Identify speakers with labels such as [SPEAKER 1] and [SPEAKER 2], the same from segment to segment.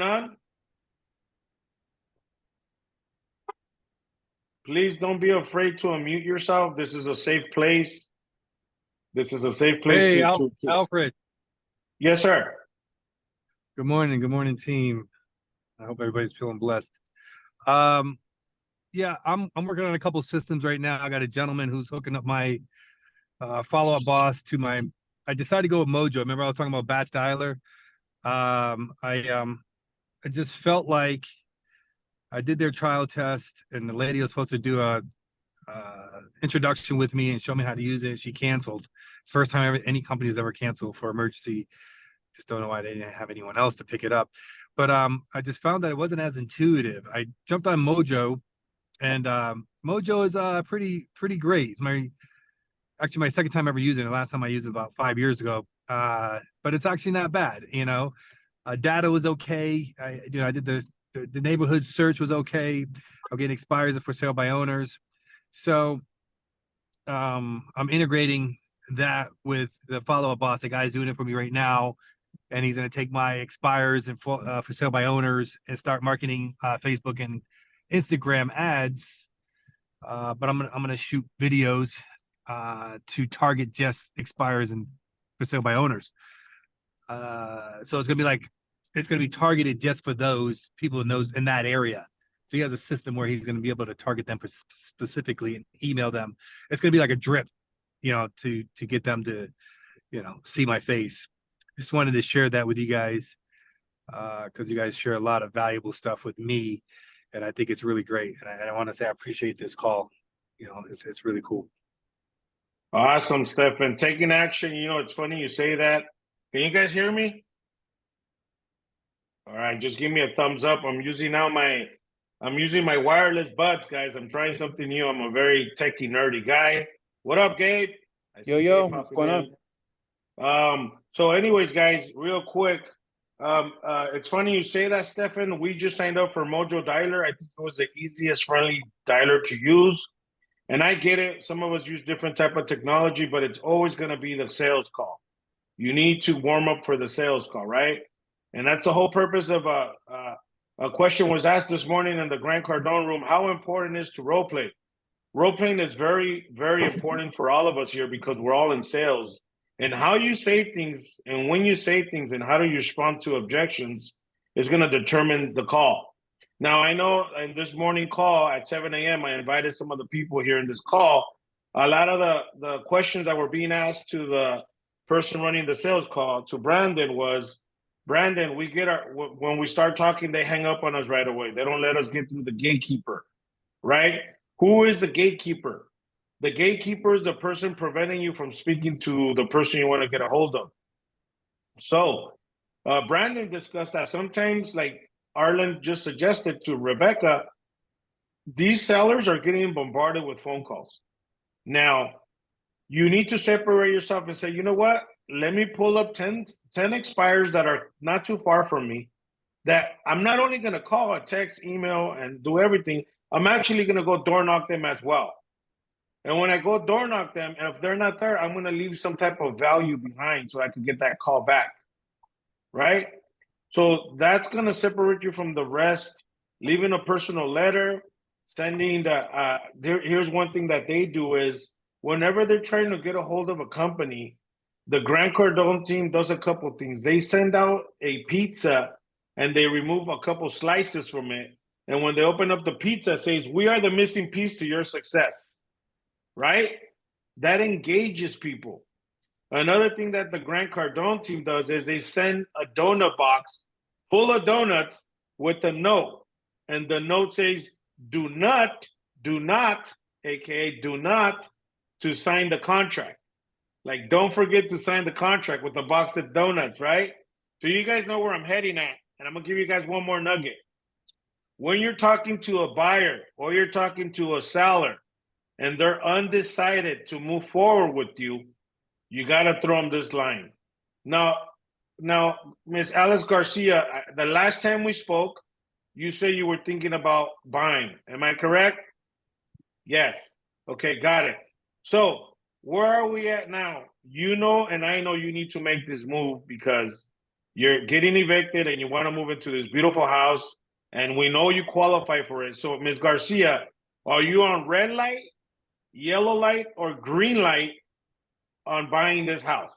[SPEAKER 1] on? Please don't be afraid to unmute yourself. This is a safe place. This is a safe place
[SPEAKER 2] Hey,
[SPEAKER 1] to.
[SPEAKER 2] Alfred.
[SPEAKER 1] Yes, sir.
[SPEAKER 2] Good morning, team. I hope everybody's feeling blessed. Yeah, I'm working on a couple systems right now. I got a gentleman who's hooking up my follow-up boss to my. I decided to go with Mojo. Remember I was talking about batch dialer. I just felt like I did their trial test, and the lady was supposed to do a introduction with me and show me how to use it. She canceled. It's the first time any company's ever canceled for emergency. Just don't know why they didn't have anyone else to pick it up. But I just found that it wasn't as intuitive. I jumped on Mojo, and Mojo is pretty great. It's actually my second time ever using it. The last time I used it was about 5 years ago. But it's actually not bad. Data was okay. I did the neighborhood search was okay. I'm getting expires for sale by owners. So I'm integrating that with the follow-up boss. The guy's doing it for me right now, and he's going to take my expires and for sale by owners and start marketing Facebook and Instagram ads. But I'm gonna shoot videos to target just expires and for sale by owners. So it's gonna be targeted just for those people in that area. So he has a system where he's going to be able to target them specifically and email them. It's going to be like a drip, to get them to, see my face. Just wanted to share that with you guys because you guys share a lot of valuable stuff with me, and I think it's really great. And I want to say I appreciate this call. It's really cool.
[SPEAKER 1] Awesome, Stefan. Taking action. It's funny you say that. Can you guys hear me? All right, just give me a thumbs up. I'm using my wireless buds, guys. I'm trying something new. I'm a very techie, nerdy guy. What up, Gabe?
[SPEAKER 3] Yo, what's going
[SPEAKER 1] on? So anyways, guys, real quick. It's funny you say that, Stefan. We just signed up for Mojo Dialer. I think it was the easiest, friendly dialer to use. And I get it. Some of us use different type of technology, but it's always going to be the sales call. You need to warm up for the sales call, right? And that's the whole purpose of a question was asked this morning in the Grant Cardone room. How important is to role play? Role playing is very, very important for all of us here because we're all in sales. And how you say things and when you say things and how do you respond to objections is going to determine the call. Now, I know in this morning call at 7 a.m., I invited some of the people here in this call. A lot of the questions that were being asked to the person running the sales call, to Brandon, was, Brandon, when we start talking, they hang up on us right away. They don't let us get through the gatekeeper, right? Who is the gatekeeper? The gatekeeper is the person preventing you from speaking to the person you want to get a hold of. So Brandon discussed that sometimes, like Arlen just suggested to Rebecca, these sellers are getting bombarded with phone calls. Now, you need to separate yourself and say, you know what? Let me pull up 10 expires that are not too far from me, that I'm not only going to call, text, email, and do everything, I'm actually going to go door knock them as well. And when I go door knock them, and if they're not there, I'm going to leave some type of value behind so I can get that call back, right? So that's going to separate you from the rest. Leaving a personal letter, sending here's one thing that they do is whenever they're trying to get a hold of a company, the Grant Cardone team does a couple of things. They send out a pizza and they remove a couple slices from it. And when they open up the pizza, it says, we are the missing piece to your success, right? That engages people. Another thing that the Grant Cardone team does is they send a donut box full of donuts with a note. And the note says, do not, AKA do not, to sign the contract. Like, don't forget to sign the contract with a box of donuts, right? So you guys know where I'm heading at. And I'm going to give you guys one more nugget. When you're talking to a buyer or you're talking to a seller and they're undecided to move forward with you, you got to throw them this line. Now, Ms. Alice Garcia, the last time we spoke, you said you were thinking about buying. Am I correct? Yes. Okay, got it. So where are we at now? You know, and I know you need to make this move because you're getting evicted and you want to move into this beautiful house, and we know you qualify for it. So, Ms. Garcia, are you on red light, yellow light, or green light on buying this house?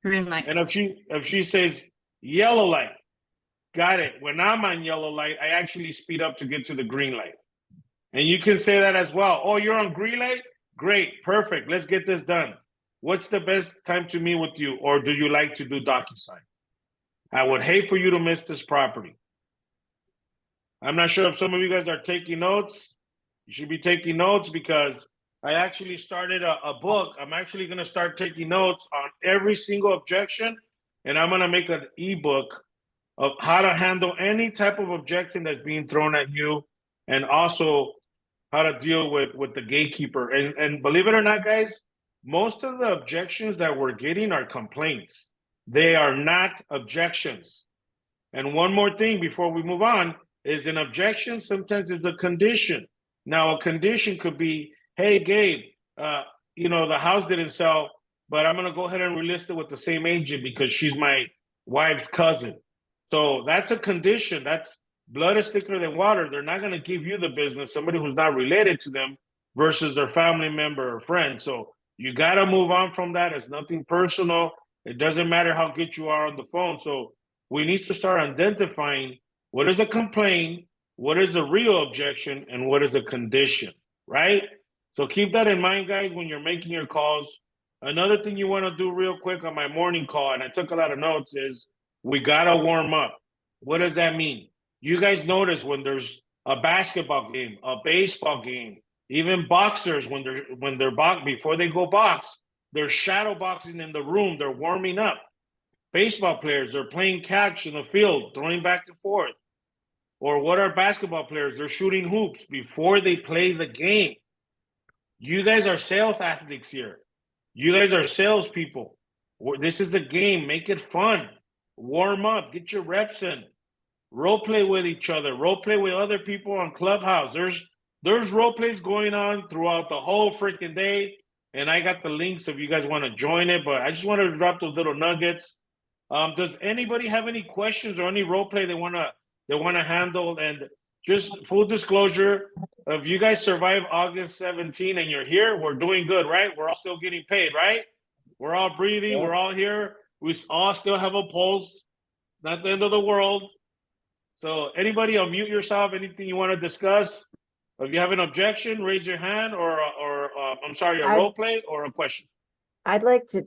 [SPEAKER 4] Green light.
[SPEAKER 1] And if she says yellow light, got it. When I'm on yellow light, I actually speed up to get to the green light. And you can say that as well. Oh, you're on green light? Great, perfect. Let's get this done. What's the best time to meet with you? Or do you like to do DocuSign? I would hate for you to miss this property. I'm not sure if some of you guys are taking notes. You should be taking notes because I actually started a book. I'm actually going to start taking notes on every single objection, and I'm going to make an ebook of how to handle any type of objection that's being thrown at you, and also how to deal with the gatekeeper. And believe it or not, guys, most of the objections that we're getting are complaints. They are not objections. And one more thing before we move on is an objection sometimes is a condition. Now, a condition could be, hey, Gabe, the house didn't sell, but I'm going to go ahead and relist it with the same agent because she's my wife's cousin. So that's a condition. That's blood is thicker than water. They're not going to give you the business, somebody who's not related to them versus their family member or friend. So you got to move on from that. It's nothing personal. It doesn't matter how good you are on the phone. So we need to start identifying what is a complaint, what is a real objection, and what is a condition, right? So keep that in mind, guys, when you're making your calls. Another thing you want to do real quick on my morning call, and I took a lot of notes, is we got to warm up. What does that mean? You guys notice when there's a basketball game, a baseball game, even boxers, when they're before they go box, they're shadow boxing in the room. They're warming up. Baseball players, they're playing catch in the field, throwing back and forth. Or what are basketball players? They're shooting hoops before they play the game. You guys are sales athletes here. You guys are salespeople. This is a game. Make it fun. Warm up. Get your reps in. Role play with each other. Role play with other people on Clubhouse. There's role plays going on throughout the whole freaking day. And I got the links if you guys want to join it. But I just wanted to drop those little nuggets. Does anybody have any questions or any role play they want to handle? And just full disclosure, if you guys survive August 17 and you're here, we're doing good, right? We're all still getting paid, right? We're all breathing. We're all here. We all still have a pulse. Not the end of the world. So anybody, unmute yourself. Anything you want to discuss? If you have an objection, raise your hand, or a role play or a question.
[SPEAKER 5] I'd like to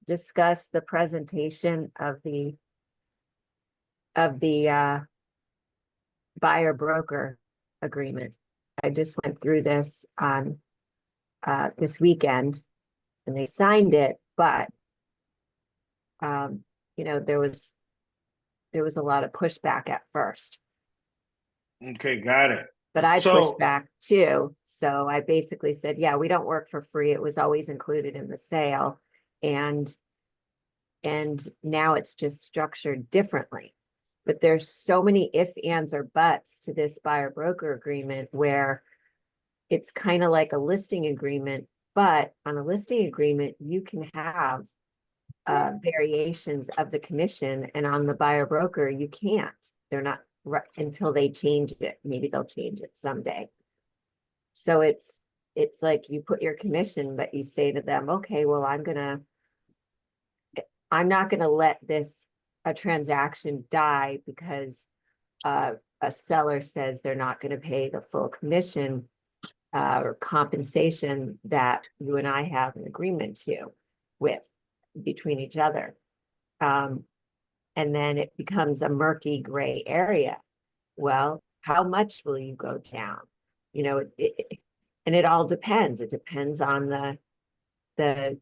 [SPEAKER 5] discuss the presentation of the buyer broker agreement. I just went through this on this weekend, and they signed it, but there was a lot of pushback at first.
[SPEAKER 1] Okay, got it.
[SPEAKER 5] But I pushed back too. So I basically said, yeah, we don't work for free. It was always included in the sale. And now it's just structured differently. But there's so many if, ands, or buts to this buyer broker agreement where it's kind of like a listing agreement, but on a listing agreement, you can have variations of the commission, and on the buyer broker, you can't. They're not until they change it. Maybe they'll change it someday. So it's like you put your commission, but you say to them, okay, well, I'm not gonna let a transaction die because a seller says they're not going to pay the full commission or compensation that you and I have an agreement with between each other. And then it becomes a murky gray area. Well, how much will you go down? And it all depends. It depends on the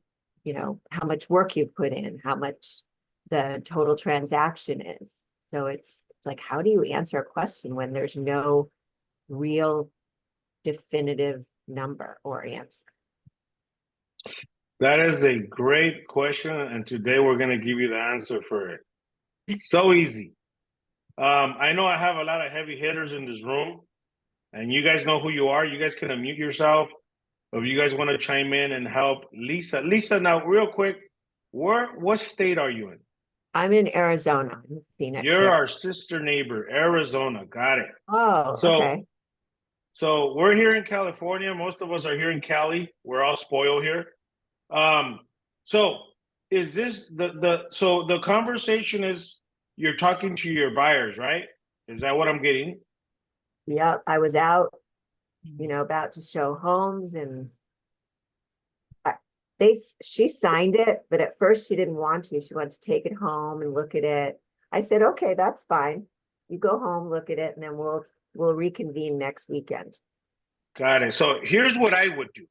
[SPEAKER 5] how much work you've put in, how much the total transaction is. So it's like, how do you answer a question when there's no real definitive number or answer?
[SPEAKER 1] That is a great question, and today we're going to give you the answer for it. So easy. I know I have a lot of heavy hitters in this room, and you guys know who you are. You guys can unmute yourself if you guys want to chime in and help Lisa. Lisa, now real quick, what state are you in?
[SPEAKER 5] I'm in Arizona, in Phoenix.
[SPEAKER 1] You're
[SPEAKER 5] area.
[SPEAKER 1] our sister neighbor, Arizona. Got it.
[SPEAKER 5] Oh,
[SPEAKER 1] So,
[SPEAKER 5] okay.
[SPEAKER 1] so we're here in California. Most of us are here in Cali. We're all spoiled here. So is this so the conversation is you're talking to your buyers, right? Is that what I'm getting?
[SPEAKER 5] Yep, I was out, about to show homes and she signed it, but at first she didn't want to. She wanted to take it home and look at it. I said, okay, that's fine. You go home, look at it, and then we'll reconvene next weekend.
[SPEAKER 1] Got it. So here's what I would do.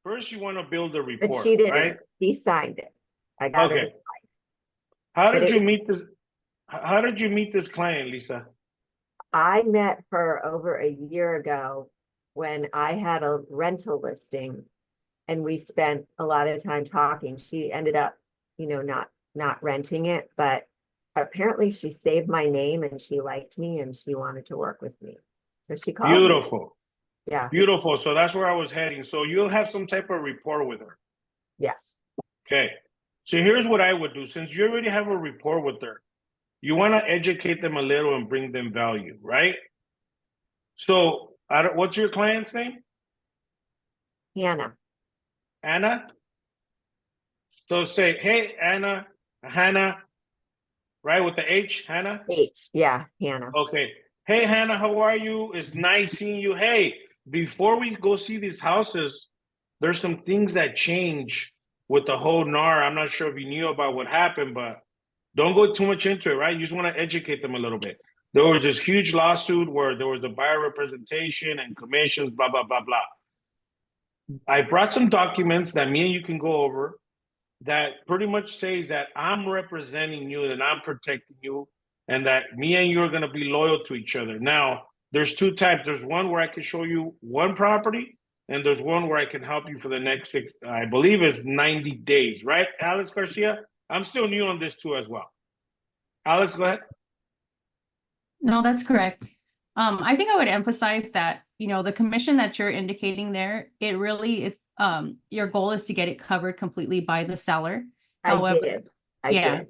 [SPEAKER 1] First, you want to build a
[SPEAKER 5] But
[SPEAKER 1] report,
[SPEAKER 5] she didn't.
[SPEAKER 1] right?
[SPEAKER 5] She signed it. I got her to
[SPEAKER 1] Okay.
[SPEAKER 5] sign.
[SPEAKER 1] How
[SPEAKER 5] But
[SPEAKER 1] did
[SPEAKER 5] it-
[SPEAKER 1] you meet this? How did you meet this client, Lisa?
[SPEAKER 5] I met her over a year ago when I had a rental listing and we spent a lot of time talking. She ended up, not renting it, but apparently she saved my name and she liked me and she wanted to work with me. So she called me.
[SPEAKER 1] Beautiful.
[SPEAKER 5] Yeah.
[SPEAKER 1] Beautiful. So that's where I was heading. So you'll have some type of rapport with her.
[SPEAKER 5] Yes.
[SPEAKER 1] Okay. So here's what I would do. Since you already have a rapport with her, you want to educate them a little and bring them value, right? So what's your client's name?
[SPEAKER 5] Hannah.
[SPEAKER 1] Anna? So say, hey, Anna, Hannah, right, with the H, Hannah?
[SPEAKER 5] H. Yeah, Hannah.
[SPEAKER 1] Okay. Hey, Hannah, how are you? It's nice seeing you. Hey, before we go see these houses, there's some things that change with the whole NAR. I'm not sure if you knew about what happened, but don't go too much into it, right? You just want to educate them a little bit. There was this huge lawsuit where there was a buyer representation and commissions, blah, blah, blah, blah. I brought some documents that me and you can go over that pretty much says that I'm representing you and I'm protecting you and that me and you are going to be loyal to each other. Now, there's two types. There's one where I can show you one property and there's one where I can help you for the next I believe it's 90 days, right, Alex Garcia? I'm still new on this too as well. Alex, go ahead.
[SPEAKER 4] No, that's correct. I think I would emphasize that, the commission that you're indicating there, it really is, your goal is to get it covered completely by the seller.
[SPEAKER 5] I did. I did.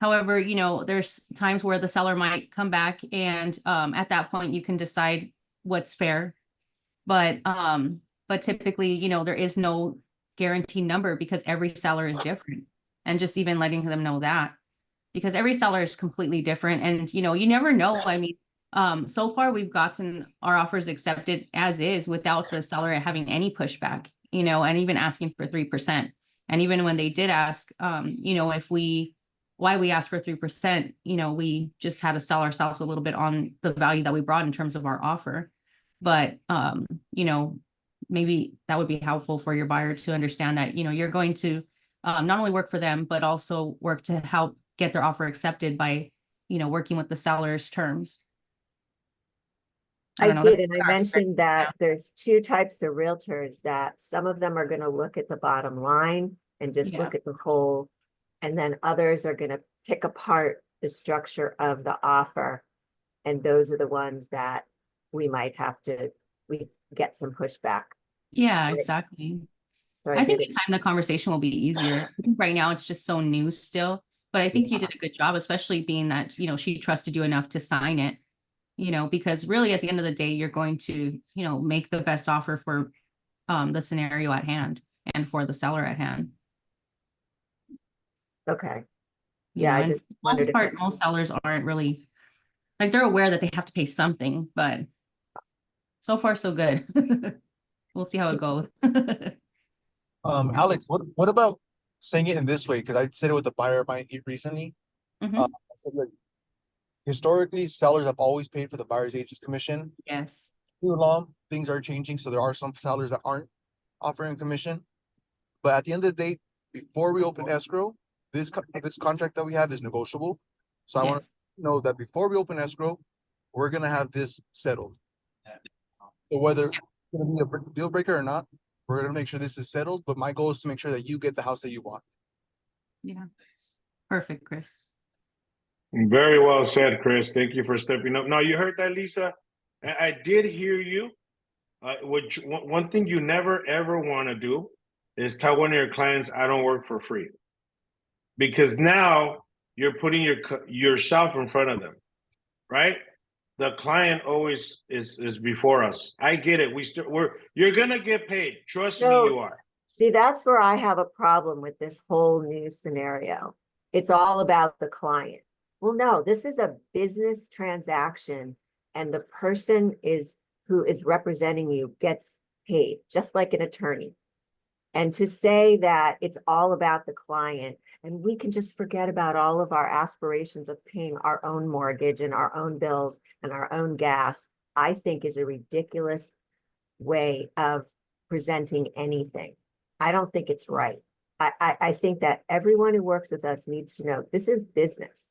[SPEAKER 4] However, there's times where the seller might come back and, at that point you can decide what's fair. But typically, there is no guaranteed number because every seller is different. And just even letting them know that, because every seller is completely different. And, you never know. I mean, so far we've gotten our offers accepted as is without the seller having any pushback, and even asking for 3%. And even when they did ask, why we asked for 3%, we just had to sell ourselves a little bit on the value that we brought in terms of our offer. But, maybe that would be helpful for your buyer to understand that, you're going to not only work for them, but also work to help get their offer accepted by, working with the seller's terms.
[SPEAKER 5] I did, and I mentioned that there's two types of realtors that some of them are going to look at the bottom line and just look at the whole, and then others are going to pick apart the structure of the offer. And those are the ones that we might have to, we get some pushback.
[SPEAKER 4] Yeah, exactly.
[SPEAKER 5] So
[SPEAKER 4] I think in time the conversation will be easier. I think right now it's just so new still, but I think you did a good job, especially being that, she trusted you enough to sign it, because really at the end of the day, you're going to, make the best offer for the scenario at hand and for the seller at hand.
[SPEAKER 5] Okay. Yeah, I just wondered if
[SPEAKER 4] most sellers aren't really, like, they're aware that they have to pay something, but so far so good. We'll see how it goes.
[SPEAKER 3] Alex, what about saying it in this way? Because I said it with a buyer of mine recently.
[SPEAKER 4] Mhm.
[SPEAKER 3] I said, look, historically, sellers have always paid for the buyer's agent's commission.
[SPEAKER 4] Yes.
[SPEAKER 3] Through law, things are changing, so there are some sellers that aren't offering commission. But at the end of the day, before we open escrow, this contract that we have is negotiable. So I want to know that before we open escrow, we're gonna have this settled. So whether it's gonna be a deal breaker or not, we're gonna make sure this is settled. But my goal is to make sure that you get the house that you want.
[SPEAKER 4] Yeah. Perfect, Chris.
[SPEAKER 1] Very well said, Chris. Thank you for stepping up. Now, you heard that, Lisa? I did hear you. One thing you never, ever want to do is tell one of your clients, I don't work for free. Because now you're putting yourself in front of them, right? The client always is before us. I get it. You're gonna get paid. Trust me,
[SPEAKER 5] So-
[SPEAKER 1] you are.
[SPEAKER 5] See, that's where I have a problem with this whole new scenario. It's all about the client. Well, no, this is a business transaction and the person who is representing you gets paid, just like an attorney. And to say that it's all about the client and we can just forget about all of our aspirations of paying our own mortgage and our own bills and our own gas, I think is a ridiculous way of presenting anything. I don't think it's right. I think that everyone who works with us needs to know this is business.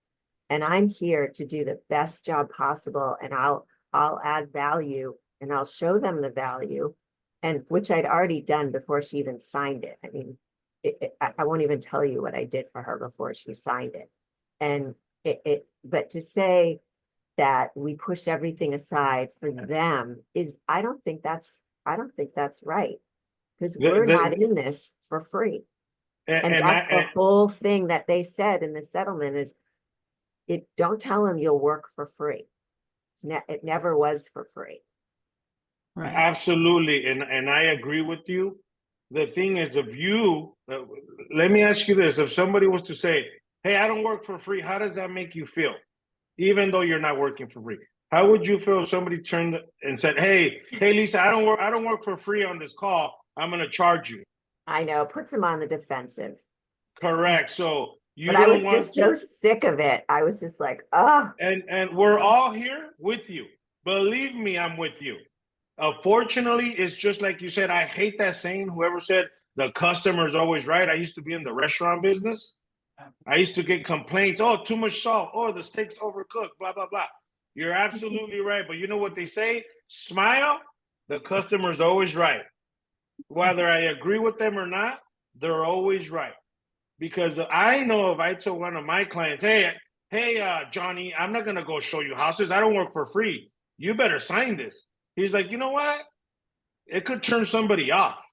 [SPEAKER 5] And I'm here to do the best job possible and I'll add value and I'll show them the value, and which I'd already done before she even signed it. I mean, I won't even tell you what I did for her before she signed it. And but to say that we push everything aside for them I don't think that's right. Because we're not in this for free. And that's the whole thing that they said in the settlement is don't tell them you'll work for free. It never was for free.
[SPEAKER 4] Right.
[SPEAKER 1] Absolutely, and I agree with you. The thing is, if you let me ask you this: if somebody was to say, "Hey, I don't work for free," how does that make you feel? Even though you're not working for free, how would you feel if somebody turned and said, "Hey, Lisa, I don't work for free on this call. I'm going to charge you."
[SPEAKER 5] I know, it puts them on the defensive.
[SPEAKER 1] Correct. So
[SPEAKER 5] but I was just so sick of it. I was just like,
[SPEAKER 1] And we're all here with you. Believe me, I'm with you. Fortunately, it's just like you said. I hate that saying. Whoever said the customer's always right. I used to be in the restaurant business. I used to get complaints. Oh, too much salt. Oh, the steak's overcooked. Blah blah blah. You're absolutely right. But you know what they say? Smile. The customer's always right. Whether I agree with them or not, they're always right. Because I know if I told one of my clients, hey, Johnny, I'm not gonna go show you houses. I don't work for free. You better sign this. He's like, you know what? It could turn somebody off.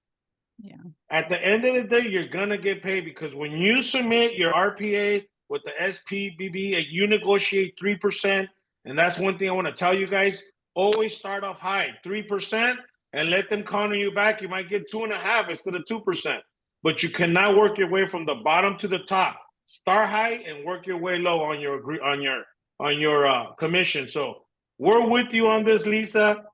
[SPEAKER 4] Yeah.
[SPEAKER 1] At the end of the day, you're gonna get paid because when you submit your RPA with the SPBB and you negotiate 3%, and that's one thing I want to tell you guys: always start off high, 3%, and let them counter you back. You might get 2.5 instead of 2%, but you cannot work your way from the bottom to the top. Start high and work your way low on your commission. So we're with you on this, Lisa.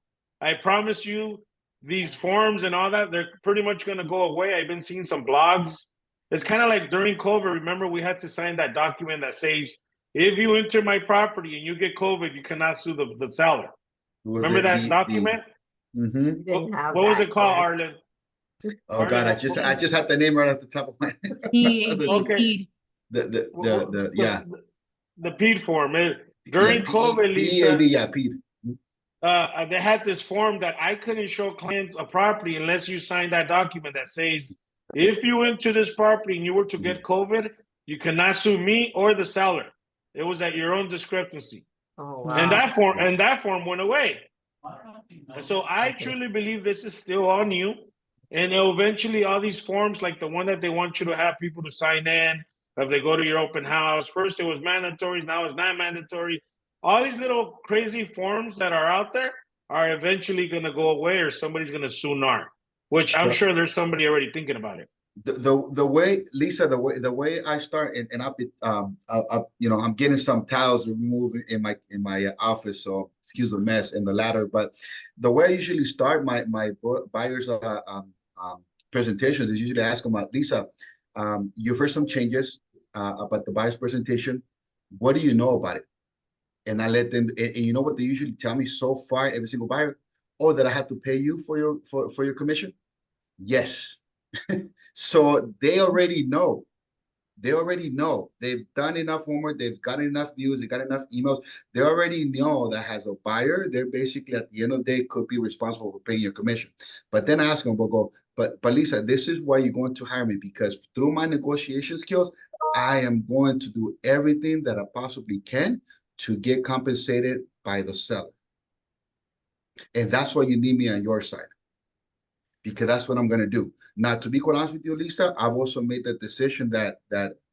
[SPEAKER 1] I promise you, these forms and all that, they're pretty much going to go away. I've been seeing some blogs. It's kind of like during COVID. Remember, we had to sign that document that says, if you enter my property and you get COVID, you cannot sue the seller. Remember that document?
[SPEAKER 5] what
[SPEAKER 1] was it called, Arlen?
[SPEAKER 6] Oh God, I just had the name right off the top of my head.
[SPEAKER 1] Okay. The PED form. During COVID, Lisa,
[SPEAKER 6] PED.
[SPEAKER 1] they had this form that I couldn't show clients a property unless you signed that document that says, if you enter this property and you were to get COVID, you cannot sue me or the seller. It was at your own discrepancy.
[SPEAKER 5] Oh, wow.
[SPEAKER 1] And that form went away. And so I truly believe this is still on you. And eventually all these forms, like the one that they want you to have people to sign in, if they go to your open house, first it was mandatory, now it's not mandatory. All these little crazy forms that are out there are eventually going to go away, or somebody's going to sue NAR, which I'm sure there's somebody already thinking about it.
[SPEAKER 6] The way, Lisa, the way I start, and I'll be I'm getting some tiles removed in my office, so excuse the mess and the ladder. But the way I usually start my buyers presentations is usually ask them, Lisa, you've heard some changes about the buyer's presentation. What do you know about it? And I let them, and you know what they usually tell me so far, every single buyer, oh, that I have to pay you for your commission? Yes. So they already know. They've done enough homework. They've got enough news. They got enough emails. They already know that as a buyer, they're basically at the end of the day could be responsible for paying your commission. But then ask them, but Lisa, this is why you're going to hire me, because through my negotiation skills, I am going to do everything that I possibly can to get compensated by the seller. And that's why you need me on your side, because that's what I'm going to do. Now, to be quite honest with you, Lisa, I've also made the decision that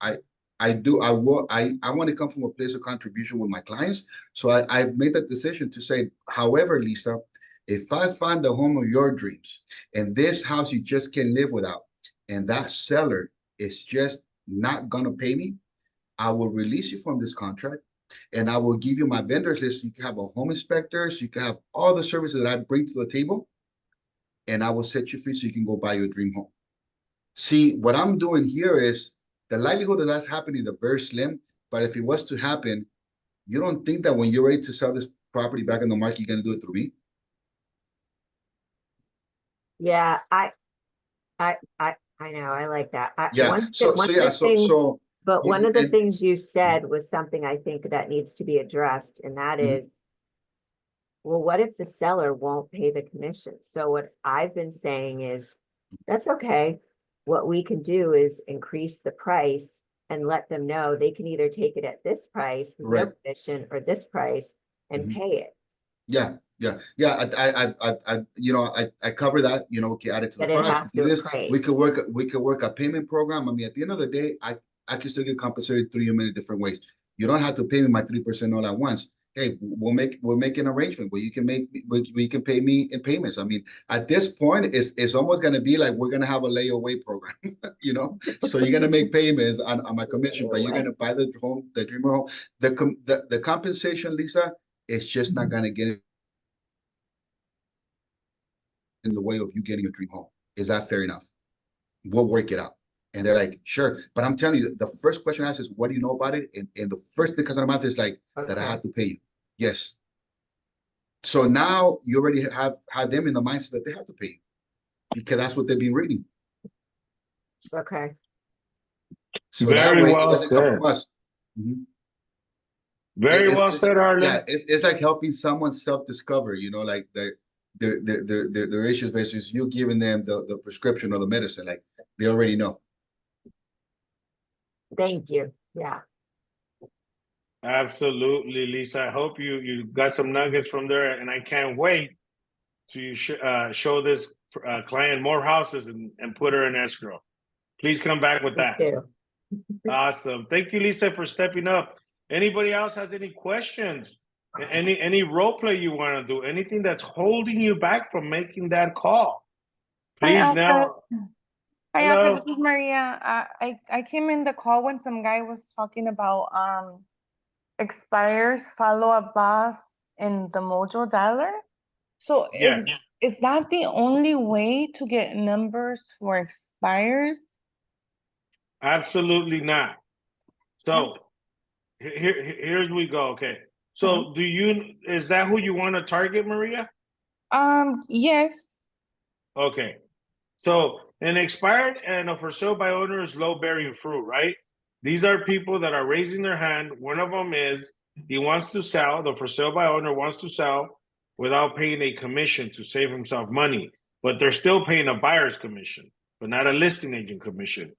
[SPEAKER 6] I I want to come from a place of contribution with my clients. So I've made that decision to say, however, Lisa, if I find the home of your dreams and this house you just can't live without, and that seller is just not gonna pay me, I will release you from this contract and I will give you my vendors list. So you can have a home inspector, so you can have all the services that I bring to the table, and I will set you free so you can go buy your dream home. See, what I'm doing here is the likelihood of that's happening is very slim, but if it was to happen, you don't think that when you're ready to sell this property back in the market, you're gonna do it through me?
[SPEAKER 5] Yeah, I know, I like that.
[SPEAKER 6] Yeah,
[SPEAKER 5] one of
[SPEAKER 6] so
[SPEAKER 5] the
[SPEAKER 6] yeah,
[SPEAKER 5] things- But one of the
[SPEAKER 6] and-
[SPEAKER 5] things you said was something I think that needs to be addressed, and that
[SPEAKER 6] Mhm.
[SPEAKER 5] is, well, what if the seller won't pay the commission? So what I've been saying is, that's okay. What we can do is increase the price and let them know they can either take it at this price with no
[SPEAKER 6] Right.
[SPEAKER 5] commission or this price and
[SPEAKER 6] Mhm.
[SPEAKER 5] pay it.
[SPEAKER 6] Yeah. I cover that. You know, we can add it to the
[SPEAKER 5] But it
[SPEAKER 6] price.
[SPEAKER 5] has
[SPEAKER 6] We do
[SPEAKER 5] to
[SPEAKER 6] this.
[SPEAKER 5] appraise.
[SPEAKER 6] We could work a payment program. I mean, at the end of the day, I can still get compensated through you many different ways. You don't have to pay me my 3% all at once. Hey, we'll make an arrangement where you can pay me in payments. I mean, at this point, it's almost gonna be like we're gonna have a layaway program, you know. So you're gonna make payments on my commission, but you're gonna buy the dreamer home. The compensation, Lisa, it's just not gonna get in the way of you getting your dream home. Is that fair enough? We'll work it out. And they're like, sure. But I'm telling you, the first question I ask is, what do you know about it? And the first thing that comes out of my mouth is like, that I
[SPEAKER 5] Okay.
[SPEAKER 6] had to pay you. Yes. So now you already have them in the mindset that they have to pay you because that's what they've been reading.
[SPEAKER 5] Okay.
[SPEAKER 6] So
[SPEAKER 1] Very
[SPEAKER 6] that way
[SPEAKER 1] well
[SPEAKER 6] it doesn't come
[SPEAKER 1] said.
[SPEAKER 6] from us. Mhm.
[SPEAKER 1] Very well said, Arlen.
[SPEAKER 6] Yeah, it's like helping someone self-discover, you know, like their issues versus you giving them the prescription or the medicine. Like they already know.
[SPEAKER 5] Thank you. Yeah.
[SPEAKER 1] Absolutely, Lisa. I hope you got some nuggets from there, and I can't wait to show this client more houses and put her in escrow. Please come back with that.
[SPEAKER 5] Thank you.
[SPEAKER 1] Awesome. Thank you, Lisa, for stepping up. Anybody else has any questions? Any role play you want to do? Anything that's holding you back from making that call? Please
[SPEAKER 7] Alfred.
[SPEAKER 1] now.
[SPEAKER 7] Hi,
[SPEAKER 1] Hello.
[SPEAKER 7] Alfred. This is Maria. I came in the call when some guy was talking about expires, follow-up boss, in the Mojo dialer. So
[SPEAKER 1] Yes.
[SPEAKER 7] is that the only way to get numbers for expires?
[SPEAKER 1] Absolutely not. So here's we go. Okay. So is that who you want to target, Maria?
[SPEAKER 7] Yes.
[SPEAKER 1] Okay. So an expired and a for sale by owner is low bearing fruit, right? These are people that are raising their hand. One of them is he wants to sell, the for sale by owner wants to sell without paying a commission to save himself money, but they're still paying a buyer's commission, but not a listing agent commission.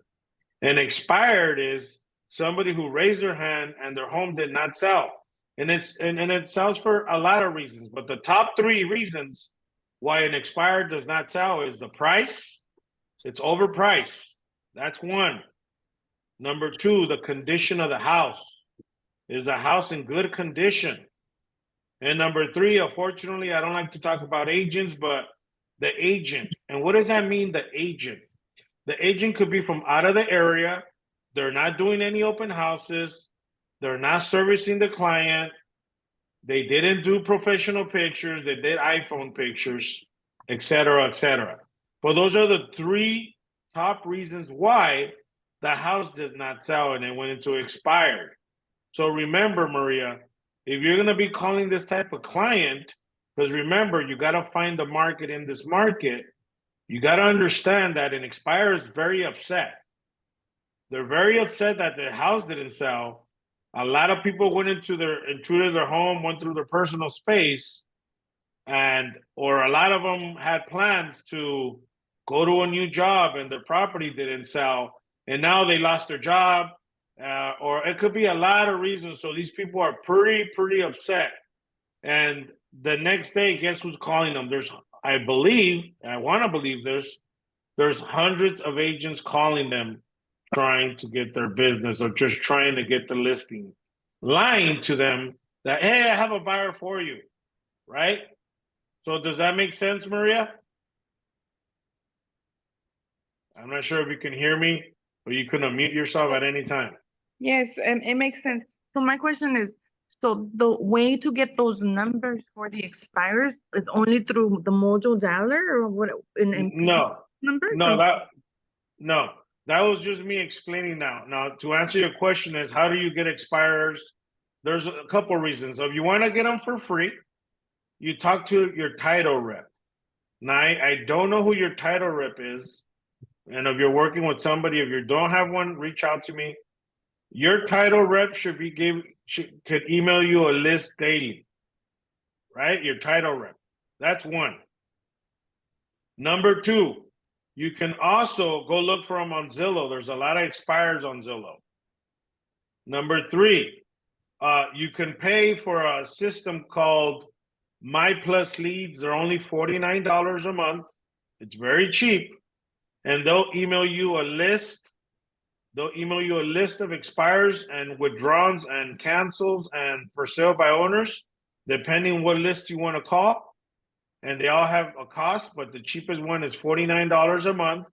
[SPEAKER 1] And expired is somebody who raised their hand and their home did not sell. And it sells for a lot of reasons, but the top 3 reasons why an expired does not sell is the price. It's overpriced. That's one. Number 2, the condition of the house. Is the house in good condition? And number 3, unfortunately, I don't like to talk about agents, but the agent. And what does that mean, the agent? The agent could be from out of the area. They're not doing any open houses. They're not servicing the client. They didn't do professional pictures. They did iPhone pictures, et cetera, et cetera. But those are the 3 top reasons why the house did not sell and it went into expired. So remember, Maria, if you're going to be calling this type of client, because remember, you got to find the market in this market. You got to understand that an expired is very upset. They're very upset that their house didn't sell. A lot of people intruded their home, went through their personal space, or a lot of them had plans to go to a new job and their property didn't sell, and now they lost their job, or it could be a lot of reasons. So these people are pretty upset. And the next day, guess who's calling them? I want to believe there's hundreds of agents calling them trying to get their business or just trying to get the listing, lying to them that, hey, I have a buyer for you, right? So does that make sense, Maria? I'm not sure if you can hear me, or you can unmute yourself at any time.
[SPEAKER 7] Yes, it makes sense. So my question is, so the way to get those numbers for the expires is only through the Mojo dialer or what?
[SPEAKER 1] No,
[SPEAKER 7] Numbers?
[SPEAKER 1] no,
[SPEAKER 7] or-
[SPEAKER 1] that was just me explaining now. Now, to answer your question is, how do you get expires? There's a couple reasons. If you want to get them for free, you talk to your title rep. Now, I don't know who your title rep is. And if you're working with somebody, if you don't have one, reach out to me. Your title rep could email you a list daily, right? Your title rep. That's one. Number two, you can also go look for them on Zillow. There's a lot of expires on Zillow. Number three, you can pay for a system called My Plus Leads. They're only $49 a month. It's very cheap. And they'll email you a list. They'll email you a list of expires and withdrawals and cancels and for sale by owners, depending what list you want to call. And they all have a cost, but the cheapest one is $49 a month.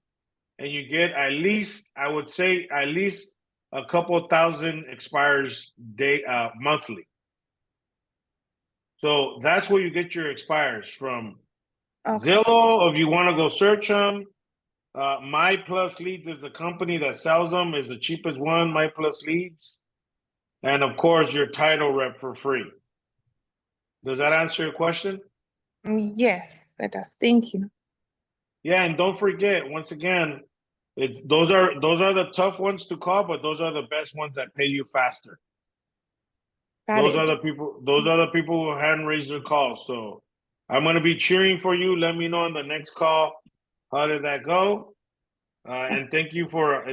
[SPEAKER 1] And you get at least, I would say, at least a couple thousand expires monthly. So that's where you get your expires from.
[SPEAKER 7] Okay.
[SPEAKER 1] Zillow, if you want to go search them. My Plus Leads is the company that sells them, is the cheapest one, My Plus Leads. And of course, your title rep for free. Does that answer your question?
[SPEAKER 7] Yes, it does. Thank you.
[SPEAKER 1] Yeah, and don't forget, once again, those are the tough ones to call, but those are the best ones that pay you faster. Those are the people who hadn't raised their calls. So I'm gonna be cheering for you. Let me know on the next call. How did that go? And thank you for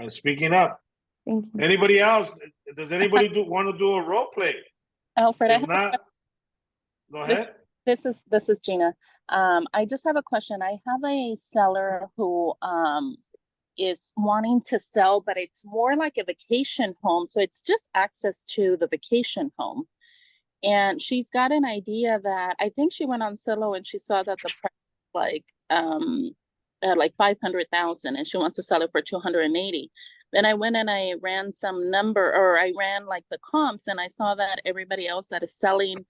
[SPEAKER 1] speaking up.
[SPEAKER 7] Thank you.
[SPEAKER 1] Anybody else? Does anybody want to do a role play?
[SPEAKER 8] Alfred,
[SPEAKER 1] If not, go ahead.
[SPEAKER 8] this is Gina. I just have a question. I have a seller who is wanting to sell, but it's more like a vacation home. So it's just access to the vacation home. And she's got an idea that I think she went on Zillow and she saw that the price like 500,000 and she wants to sell it for 280. Then I went and I ran I ran like the comps and I saw that everybody else that is selling,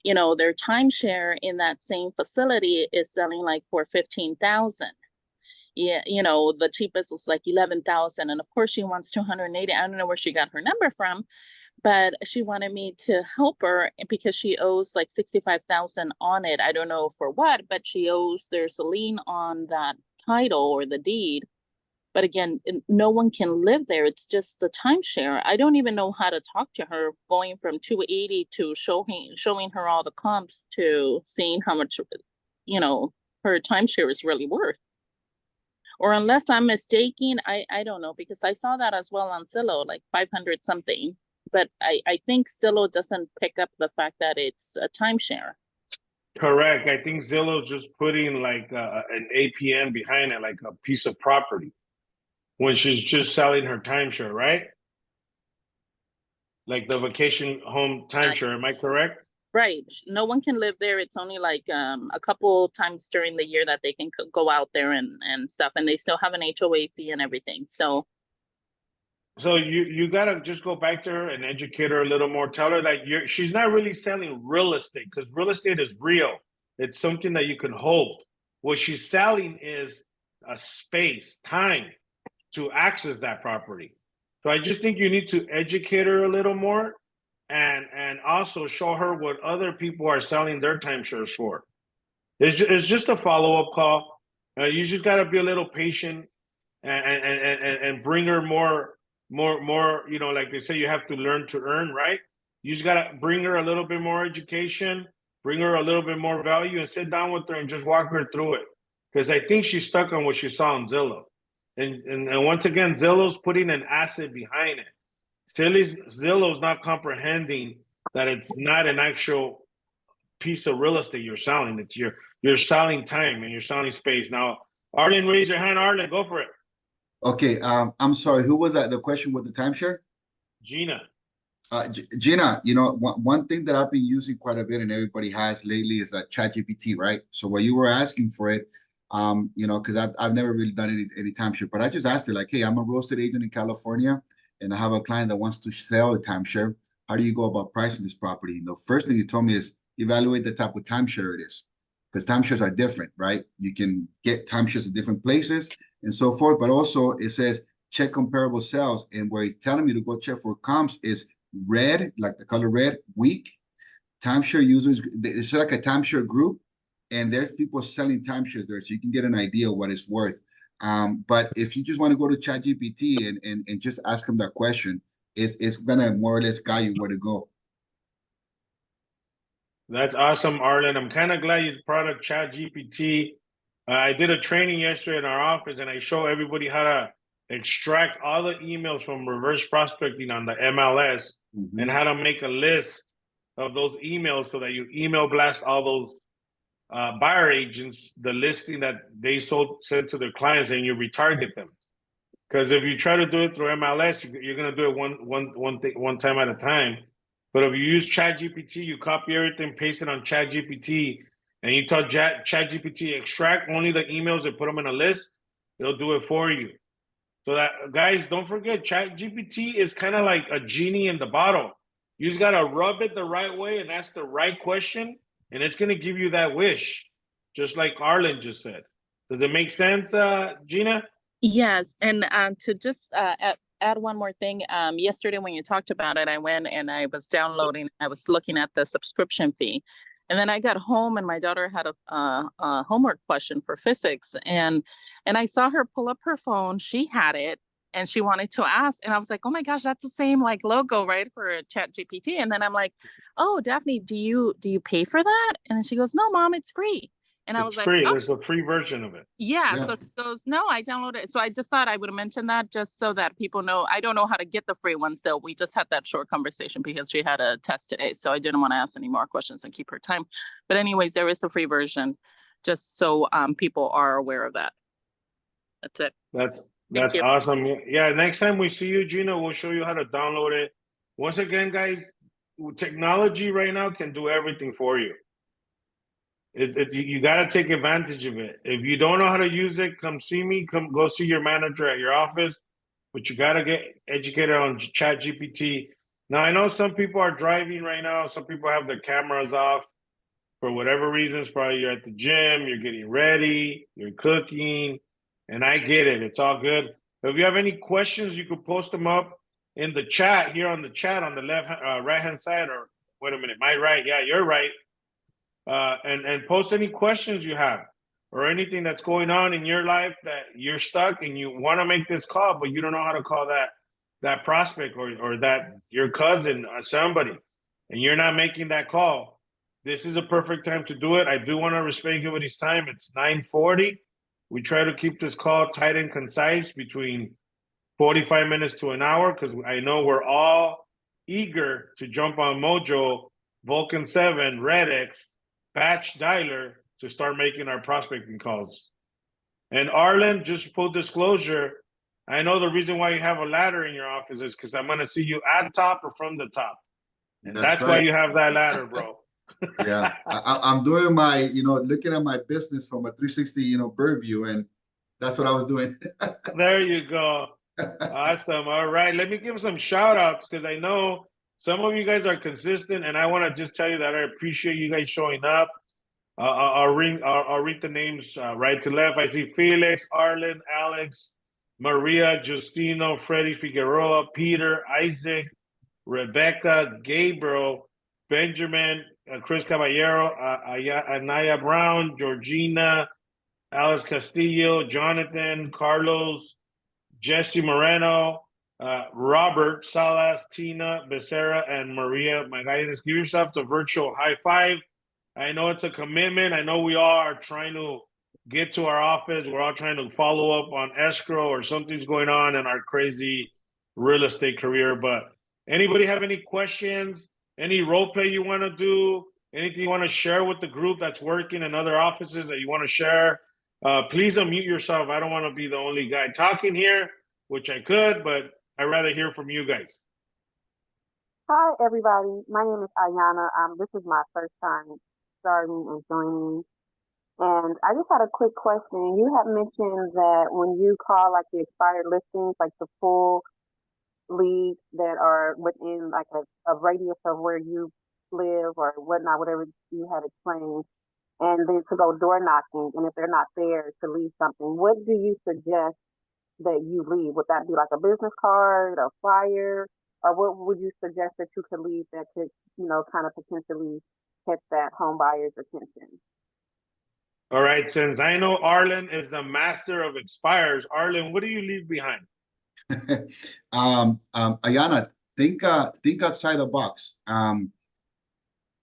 [SPEAKER 8] their timeshare in that same facility is selling like for 15,000. Yeah, the cheapest is like 11,000. And of course she wants 280. I don't know where she got her number from, but she wanted me to help her because she owes like 65,000 on it. I don't know for what, but there's a lien on that title or the deed. But again, no one can live there. It's just the timeshare. I don't even know how to talk to her, going from 280 to showing her all the comps to seeing how much, her timeshare is really worth. Or unless I'm mistaken, I don't know, because I saw that as well on Zillow, like 500 something. But I think Zillow doesn't pick up the fact that it's a timeshare.
[SPEAKER 1] Correct. I think Zillow's just putting like an APN behind it, like a piece of property, when she's just selling her timeshare, right? Like the vacation home timeshare. Am I correct?
[SPEAKER 8] Right. No one can live there. It's only like a couple times during the year that they can go out there and stuff, and they still have an HOA fee and everything. So
[SPEAKER 1] you gotta just go back to her and educate her a little more. Tell her that she's not really selling real estate, because real estate is real. It's something that you can hold. What she's selling is a space, time to access that property. So I just think you need to educate her a little more, and also show her what other people are selling their timeshares for. It's just a follow-up call. You just gotta be a little patient and bring her more, like they say, you have to learn to earn, right? You just gotta bring her a little bit more education, bring her a little bit more value, and sit down with her and just walk her through it. Because I think she's stuck on what she saw on Zillow. And once again, Zillow's putting an asset behind it. Zillow's not comprehending that it's not an actual piece of real estate you're selling. It's you're selling time and you're selling space. Now, Arlen, raise your hand. Arlen, go for it.
[SPEAKER 6] Okay, I'm sorry, who was that? The question with the timeshare?
[SPEAKER 1] Gina.
[SPEAKER 6] Gina, you know, one thing that I've been using quite a bit and everybody has lately is that ChatGPT, right? So while you were asking for it, you know, because I've never really done any timeshare, but I just asked her like, hey, I'm a real estate agent in California, and I have a client that wants to sell a timeshare. How do you go about pricing this property? And the first thing you told me is evaluate the type of timeshare it is, because timeshares are different, right? You can get timeshares in different places and so forth, but also it says check comparable sales, and where it's telling me to go check for comps is red, like the color red, weak. Timeshare users, it's like a timeshare group, and there's people selling timeshares there, so you can get an idea of what it's worth. But if you just want to go to ChatGPT and just ask them that question, it's gonna more or less guide you where to go.
[SPEAKER 1] That's awesome, Arlen. I'm kind of glad you brought up ChatGPT. I did a training yesterday in our office, and I show everybody how to extract all the emails from reverse prospecting on the MLS and how to make a list of those emails so that you email blast all those buyer agents the listing that they sent to their clients, and you retarget them. Because if you try to do it through MLS, you're gonna do it one time at a time. But if you use ChatGPT, you copy everything, paste it on ChatGPT, and you tell ChatGPT extract only the emails and put them in a list, it'll do it for you. So that, guys, don't forget, ChatGPT is kind of like a genie in the bottle. You just gotta rub it the right way and ask the right question, and it's gonna give you that wish, just like Arlen just said. Does it make sense, Gina?
[SPEAKER 8] Yes, and to just add one more thing, yesterday when you talked about it, I went and I was downloading, I was looking at the subscription fee. And then I got home and my daughter had a homework question for physics, and I saw her pull up her phone. She had it and she wanted to ask, and I was like, oh my gosh, that's the same like logo, right, for ChatGPT. And then I'm like, oh, Daphne, do you pay for that? And then she goes, no, Mom, it's free. And I was
[SPEAKER 1] It's
[SPEAKER 8] like,
[SPEAKER 1] free.
[SPEAKER 8] oh,
[SPEAKER 1] There's a free version of it.
[SPEAKER 8] yeah.
[SPEAKER 6] Yeah.
[SPEAKER 8] So she goes, no, I downloaded it. So I just thought I would mention that just so that people know. I don't know how to get the free one still. We just had that short conversation because she had a test today. So I didn't want to ask any more questions and keep her time. But anyways, there is a free version just so people are aware of that. That's it.
[SPEAKER 1] That's
[SPEAKER 8] you.
[SPEAKER 1] awesome. Yeah, next time we see you, Gina, we'll show you how to download it. Once again, guys, technology right now can do everything for you. You got to take advantage of it. If you don't know how to use it, come see me. Come go see your manager at your office. But you got to get educated on ChatGPT. Now, I know some people are driving right now. Some people have their cameras off for whatever reasons. Probably you're at the gym, you're getting ready, you're cooking, and I get it. It's all good. If you have any questions, you could post them up in the chat here on the chat on the left, right hand side, or wait a minute, my right. Yeah, you're right. And post any questions you have or anything that's going on in your life that you're stuck and you want to make this call, but you don't know how to call that prospect or that your cousin or somebody, and you're not making that call. This is a perfect time to do it. I do want to respect everybody's time. It's 9:40. We try to keep this call tight and concise between 45 minutes to an hour, because I know we're all eager to jump on Mojo, Vulcan 7, Redx, Batch Dialer to start making our prospecting calls. And Arlen, just full disclosure, I know the reason why you have a ladder in your office is because I'm going to see you at top or from the top. And that's
[SPEAKER 6] right.
[SPEAKER 1] why you have that ladder, bro.
[SPEAKER 6] Yeah, I'm doing my, looking at my business from a 360, bird view, and that's what I was doing.
[SPEAKER 1] There you go. Awesome. All right. Let me give some shout outs, because I know some of you guys are consistent, and I want to just tell you that I appreciate you guys showing up. I'll read the names right to left. I see Felix, Arlen, Alex, Maria, Justino, Freddie Figueroa, Peter, Isaac, Rebecca, Gabriel, Benjamin, Chris Caballero, Anaya Brown, Georgina, Alice Castillo, Jonathan, Carlos, Jesse Moreno, Robert Salas, Tina Becerra, and Maria Magallanes. Give yourself the virtual high five. I know it's a commitment. I know we all are trying to get to our office. We're all trying to follow up on escrow, or something's going on in our crazy real estate career. But anybody have any questions? Any role play you want to do? Anything you want to share with the group that's working in other offices that you want to share? Please unmute yourself. I don't want to be the only guy talking here, which I could, but I'd rather hear from you guys.
[SPEAKER 9] Hi, everybody. My name is Ayana. This is my first time starting and joining. And I just had a quick question. You have mentioned that when you call like the expired listings, like the full leads that are within like a radius of where you live or whatnot, whatever you had explained, and then to go door knocking, and if they're not there, to leave something, what do you suggest that you leave? Would that be like a business card, a flyer, or what would you suggest that you could leave that could, kind of potentially catch that home buyer's attention?
[SPEAKER 1] All right, since I know Arlen is the master of expires, Arlen, what do you leave behind?
[SPEAKER 6] Ayana, think outside the box.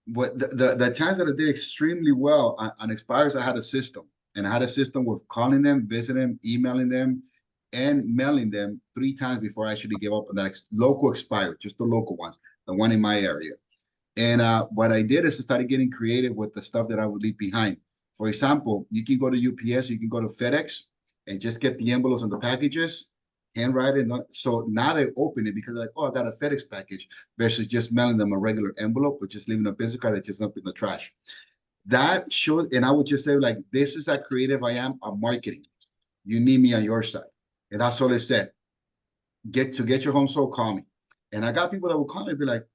[SPEAKER 6] What the times that I did extremely well on expires, I had a system, and I had a system with calling them, visiting them, emailing them, and mailing them 3 times before I actually gave up on that local expired, just the local ones, the one in my area. And what I did is I started getting creative with the stuff that I would leave behind. For example, you can go to UPS, you can go to FedEx, and just get the envelopes and the packages, handwrite it. So now they open it because they're like, oh, I got a FedEx package, versus just mailing them a regular envelope or just leaving a business card that's just up in the trash. That shows, and I would just say, like, this is how creative I am on marketing. You need me on your side. And that's all it said. Get your home sold, call me. And I got people that would call me and be like,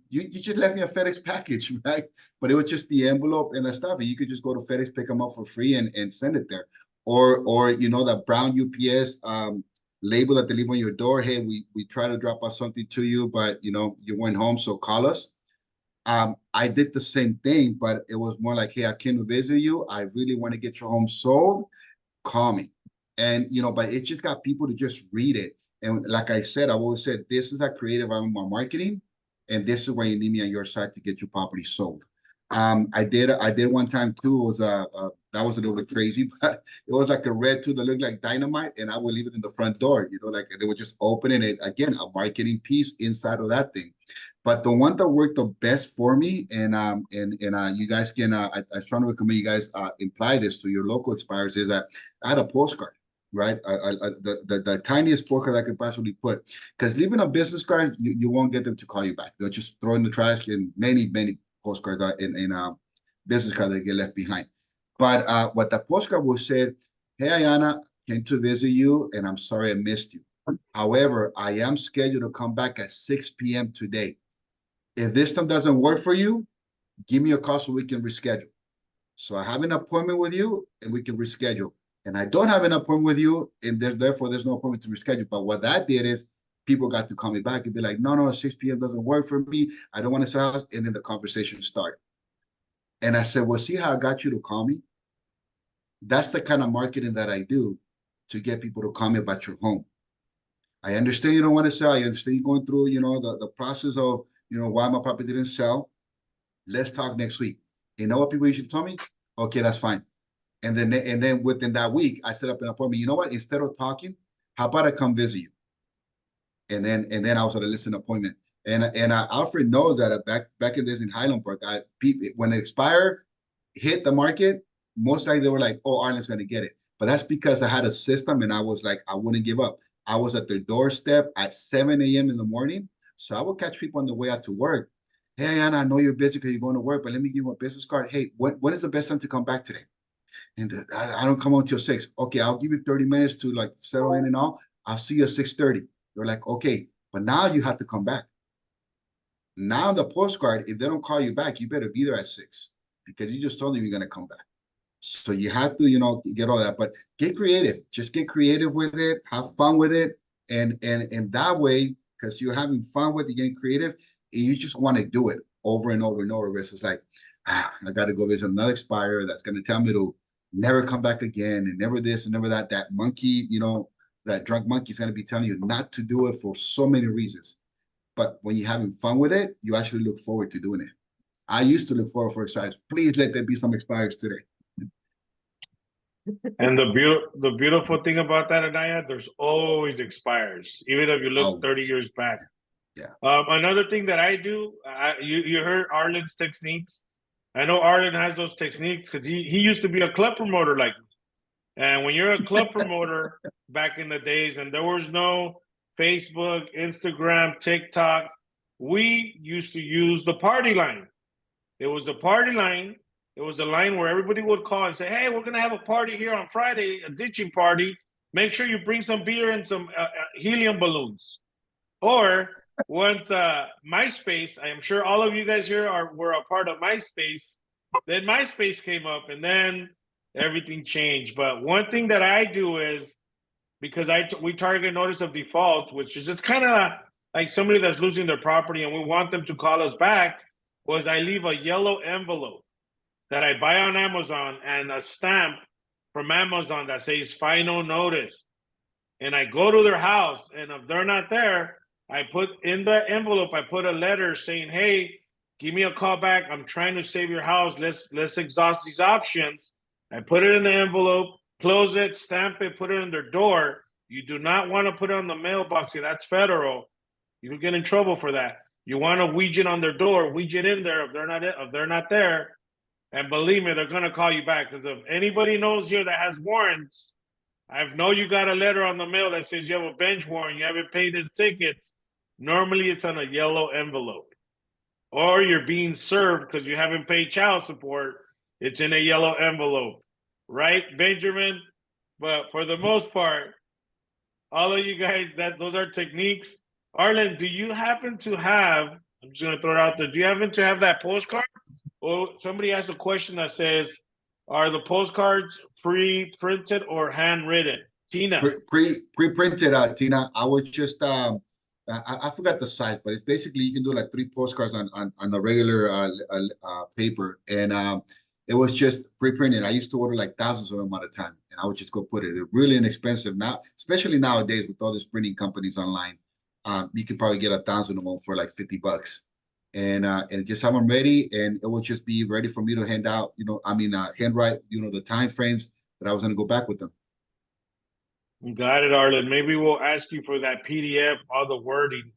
[SPEAKER 6] you just left me a FedEx package, right? But it was just the envelope and the stuff. And you could just go to FedEx, pick them up for free and send it there. Or that brown UPS label that they leave on your door. Hey, we try to drop off something to you, but you went home, so call us. I did the same thing, but it was more like, hey, I came to visit you. I really want to get your home sold. Call me. And but it just got people to just read it. And like I said, I've always said, this is how creative I am in my marketing. And this is why you need me on your side to get your property sold. I did one time too. It was that was a little bit crazy, but it was like a red tube that looked like dynamite, and I would leave it in the front door. Like they would just open it. Again, a marketing piece inside of that thing. But the one that worked the best for me, and you guys can, I strongly recommend you guys apply this to your local expires, is that I had a postcard. Right, the tiniest postcard I could possibly put, because leaving a business card, you won't get them to call you back. They'll just throw in the trash. And many postcards in business cards that get left behind. But what the postcard was said, hey Ayana, came to visit you, and I'm sorry I missed you. However, I am scheduled to come back at 6 p.m. today. If this time doesn't work for you, give me a call so we can reschedule. So I have an appointment with you, and we can reschedule. And I don't have an appointment with you, and therefore there's no appointment to reschedule. But what that did is people got to call me back and be like, no, 6 p.m. doesn't work for me. I don't want to sell house. And then the conversation started. And I said, well, see how I got you to call me? That's the kind of marketing that I do to get people to call me about your home. I understand you don't want to sell. I understand you're going through, the process of, why my property didn't sell. Let's talk next week. You know what people usually tell me? Okay, that's fine. And then within that week, I set up an appointment. You know what? Instead of talking, how about I come visit you? And then I was at a listing appointment. And Alfred knows that back in this in Highland Park, when the expire hit the market, most likely they were like, oh, Arlen's going to get it. But that's because I had a system, and I was like, I wouldn't give up. I was at their doorstep at 7 a.m. in the morning. So I would catch people on the way out to work. Hey, Anna, I know you're busy because you're going to work, but let me give you a business card. Hey, when is the best time to come back today? And I don't come on till 6. Okay, I'll give you 30 minutes to like settle in and all. I'll see you at 6:30. They're like, okay, but now you have to come back. Now the postcard, if they don't call you back, you better be there at 6 because you just told them you're going to come back. So you have to, get all that, but get creative. Just get creative with it. Have fun with it. And that way, because you're having fun with it, getting creative, and you just want to do it over and over and over. It's like, I got to go visit another expirer that's going to tell me to never come back again and never this and never that. That monkey, that drunk monkey is going to be telling you not to do it for so many reasons. But when you're having fun with it, you actually look forward to doing it. I used to look forward for expires. Please let there be some expires today.
[SPEAKER 1] And the beautiful thing about that, Anaya, there's always expires, even if you look 30 years back.
[SPEAKER 6] Yeah.
[SPEAKER 1] Another thing that I do, you heard Arlen's techniques. I know Arlen has those techniques because he used to be a club promoter like me. And when you're a club promoter back in the days, and there was no Facebook, Instagram, TikTok, we used to use the party line. It was the party line. It was the line where everybody would call and say, hey, we're going to have a party here on Friday, a ditching party. Make sure you bring some beer and some helium balloons. Or once MySpace, I am sure all of you guys here were a part of MySpace. Then MySpace came up, and then everything changed. But one thing that I do is, because we target notice of defaults, which is just kind of like somebody that's losing their property and we want them to call us back, was I leave a yellow envelope that I buy on Amazon and a stamp from Amazon that says final notice. And I go to their house, and if they're not there, I put in the envelope, I put a letter saying, hey, give me a call back. I'm trying to save your house. Let's exhaust these options. I put it in the envelope, close it, stamp it, put it in their door. You do not want to put it on the mailbox. That's federal. You can get in trouble for that. You want to widget on their door, widget in there if they're not there. And believe me, they're gonna call you back, because if anybody knows here that has warrants, I know you got a letter on the mail that says you have a bench warrant, you haven't paid his tickets. Normally it's on a yellow envelope. Or you're being served because you haven't paid child support. It's in a yellow envelope. Right, Benjamin? But for the most part, all of you guys, those are techniques. Arlen, do you happen to have, I'm just gonna throw it out there, do you happen to have that postcard? Well, somebody asked a question that says, are the postcards pre-printed or handwritten? Tina.
[SPEAKER 6] Pre-printed, Tina. I was just I forgot the size, but it's basically you can do like 3 postcards on a regular paper, and it was just pre-printed. I used to order like thousands of them at a time, and I would just go put it. They're really inexpensive now, especially nowadays with all these printing companies online. You could probably get 1,000 of them for like $50. And just have them ready, and it will just be ready for me to hand out, handwrite, the time frames that I was going to go back with them.
[SPEAKER 1] You got it, Arlen. Maybe we'll ask you for that PDF, all the wording.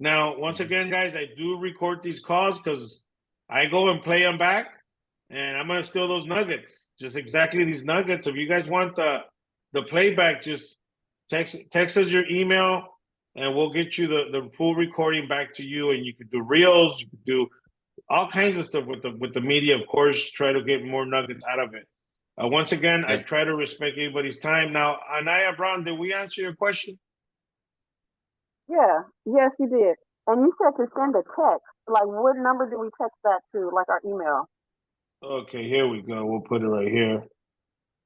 [SPEAKER 1] Now, once again, guys, I do record these calls because I go and play them back, and I'm going to steal those nuggets, just exactly these nuggets. If you guys want the playback, just text us your email, and we'll get you the full recording back to you, and you could do reels, you could do all kinds of stuff with the media, of course, try to get more nuggets out of it. Once again, I try to respect everybody's time. Now, Anaya Brown, did we answer your question?
[SPEAKER 9] Yeah, yes, you did. And you said to send a text. Like, what number do we text that to, like our email?
[SPEAKER 1] Okay, here we go. We'll put it right here.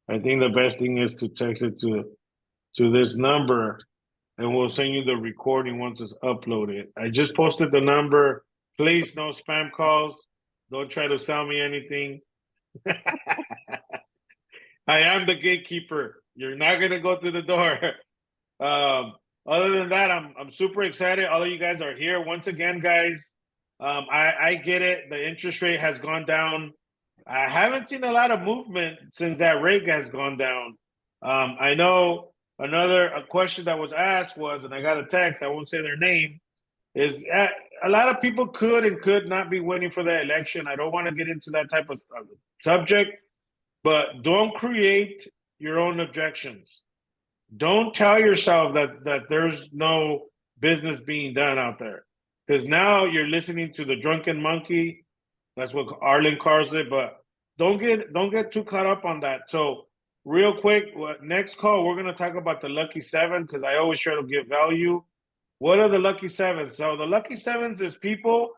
[SPEAKER 1] I think the best thing is to text it to this number, and we'll send you the recording once it's uploaded. I just posted the number. Please, no spam calls. Don't try to sell me anything. I am the gatekeeper. You're not going to go through the door. Other than that, I'm super excited. All of you guys are here. Once again, guys, I get it. The interest rate has gone down. I haven't seen a lot of movement since that rate has gone down. I know a question that was asked was, and I got a text, I won't say their name, is a lot of people could and could not be waiting for the election. I don't want to get into that type of subject, but don't create your own objections. Don't tell yourself that there's no business being done out there, because now you're listening to the drunken monkey. That's what Arlen calls it. But don't get too caught up on that. So real quick, next call, we're going to talk about the lucky 7, because I always try to give value. What are the lucky 7s? So the lucky 7s is people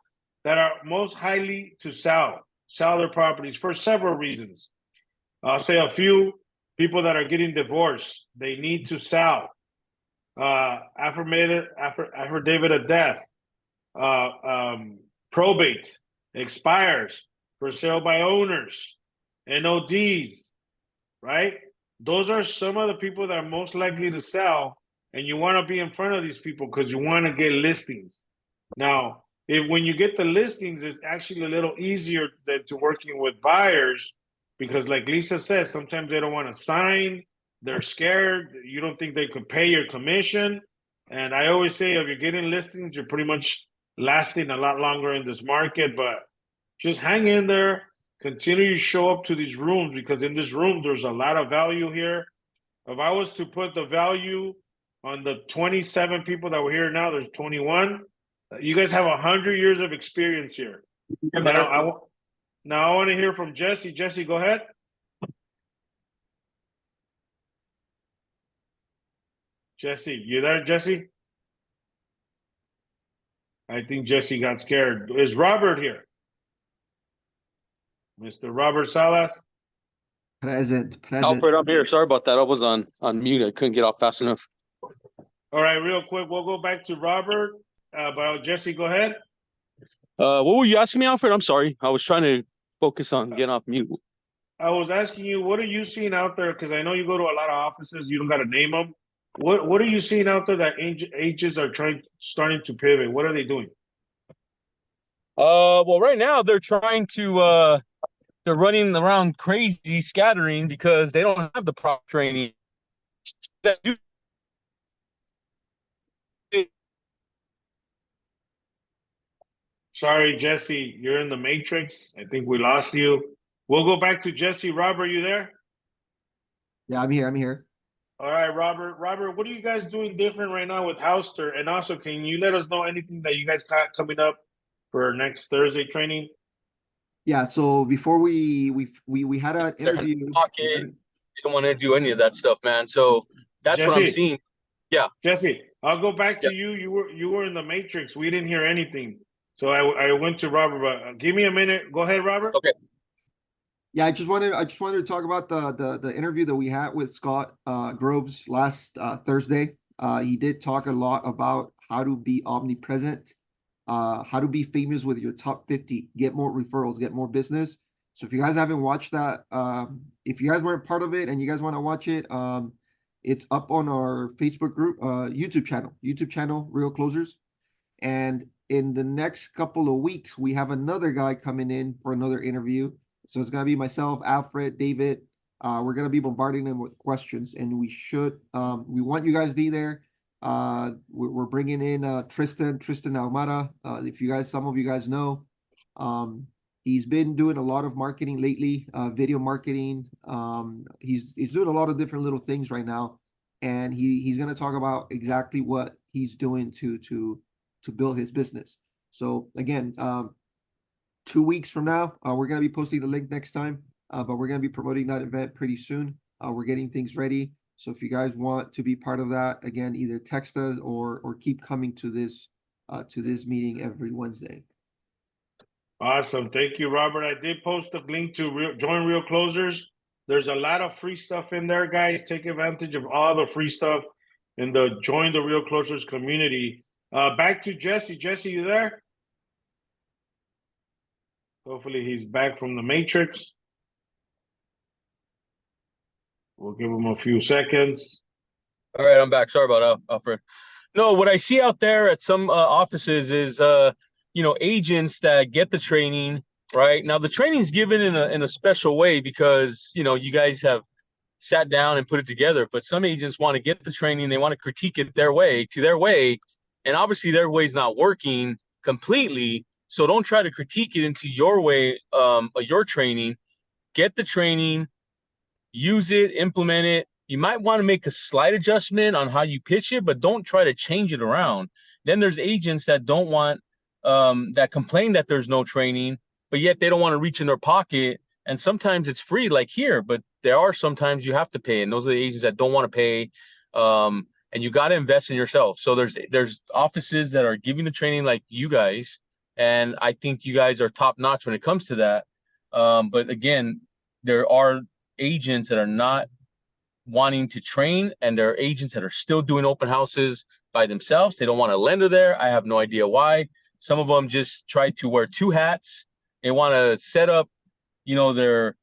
[SPEAKER 1] that are most highly to sell their properties for several reasons. I'll say a few. People that are getting divorced, they need to sell. Affidavit of death, probate, expires, for sale by owners, NODs, right? Those are some of the people that are most likely to sell, and you want to be in front of these people because you want to get listings. Now, when you get the listings, it's actually a little easier than to working with buyers, because like Lisa says, sometimes they don't want to sign, they're scared, you don't think they could pay your commission. And I always say, if you're getting listings, you're pretty much lasting a lot longer in this market. But just hang in there, continue to show up to these rooms, because in this room, there's a lot of value here. if I was to put the value on the 27 people that were here now, there's 21. You guys have 100 years of experience here. Now I want to hear from Jesse. Jesse, go ahead. Jesse, you there, Jesse? I think Jesse got scared. Is Robert here? Mr. Robert Salas?
[SPEAKER 10] Present.
[SPEAKER 11] Alfred, I'm here. Sorry about that. I was on mute. I couldn't get off fast enough.
[SPEAKER 1] All right, real quick, we'll go back to Robert. But Jesse, go ahead.
[SPEAKER 11] What were you asking me, Alfred? I'm sorry. I was trying to focus on getting off mute.
[SPEAKER 1] I was asking you, what are you seeing out there? Because I know you go to a lot of offices. You don't got to name them. What are you seeing out there that agents are starting to pivot? What are they doing?
[SPEAKER 11] Well, right now they're trying to they're running around crazy, scattering because they don't have the proper training.
[SPEAKER 1] Sorry, Jesse, you're in the matrix. I think we lost you. We'll go back to Jesse. Robert, you there?
[SPEAKER 10] Yeah, I'm here.
[SPEAKER 1] All right, Robert. Robert, what are you guys doing different right now with Houster? And also, can you let us know anything that you guys got coming up for next Thursday training?
[SPEAKER 10] Yeah, so before we had an interview.
[SPEAKER 11] Pocket, they don't want to do any of that stuff, man. So that's
[SPEAKER 1] Jesse,
[SPEAKER 11] what I'm seeing. Yeah.
[SPEAKER 1] Jesse, I'll go back to you. You were in the matrix. We didn't hear anything. So I went to Robert, but give me a minute. Go ahead, Robert.
[SPEAKER 11] Okay.
[SPEAKER 10] Yeah, I just wanted to talk about the interview that we had with Scott Groves last Thursday. He did talk a lot about how to be omnipresent, how to be famous with your top 50, get more referrals, get more business. So if you guys haven't watched that, if you guys weren't part of it and you guys want to watch it, it's up on our Facebook group, YouTube channel, Real Closers. And in the next couple of weeks, we have another guy coming in for another interview. So it's going to be myself, Alfred, David. We're going to be bombarding them with questions, and we want you guys to be there. We're bringing in Tristan Almada. Some of you guys know, he's been doing a lot of marketing lately, video marketing. He's doing a lot of different little things right now, and he's going to talk about exactly what he's doing to build his business. So again, 2 weeks from now, we're going to be posting the link next time, but we're going to be promoting that event pretty soon. We're getting things ready. So if you guys want to be part of that, again, either text us or keep coming to this meeting every Wednesday.
[SPEAKER 1] Awesome. Thank you, Robert. I did post a link to join Real Closers. There's a lot of free stuff in there, guys. Take advantage of all the free stuff in the join the Real Closers community. Back to Jesse. Jesse, you there? Hopefully he's back from the matrix. We'll give him a few seconds.
[SPEAKER 11] All right, I'm back. Sorry about Alfred. No, what I see out there at some offices is agents that get the training, right? Now the training's given in a special way because you guys have sat down and put it together, but some agents want to get the training, they want to critique it their way, and obviously their way's not working completely. So don't try to critique it into your way, your training. Get the training, use it, implement it. You might want to make a slight adjustment on how you pitch it, but don't try to change it around. Then there's agents that don't want, that complain that there's no training, but yet they don't want to reach in their pocket. And sometimes it's free, like here, but there are sometimes you have to pay. And those are the agents that don't want to pay. And you got to invest in yourself. So there's offices that are giving the training like you guys. And I think you guys are top notch when it comes to that. But again, there are agents that are not wanting to train, and there are agents that are still doing open houses by themselves. They don't want a lender there. I have no idea why. Some of them just try to wear two hats. They want to set up, their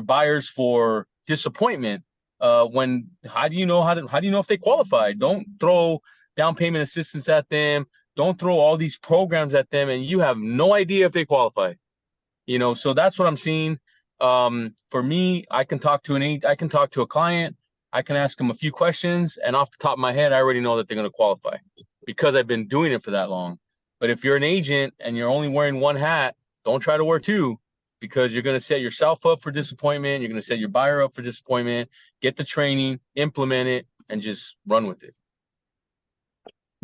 [SPEAKER 11] buyers for disappointment. When how do you know if they qualify? Don't throw down payment assistance at them. Don't throw all these programs at them, and you have no idea if they qualify. So that's what I'm seeing. For me, I can talk to a client, I can ask them a few questions, and off the top of my head, I already know that they're going to qualify because I've been doing it for that long. But if you're an agent and you're only wearing one hat, don't try to wear two. because you're going to set yourself up for disappointment. You're going to set your buyer up for disappointment. Get the training, implement it, and just run with it.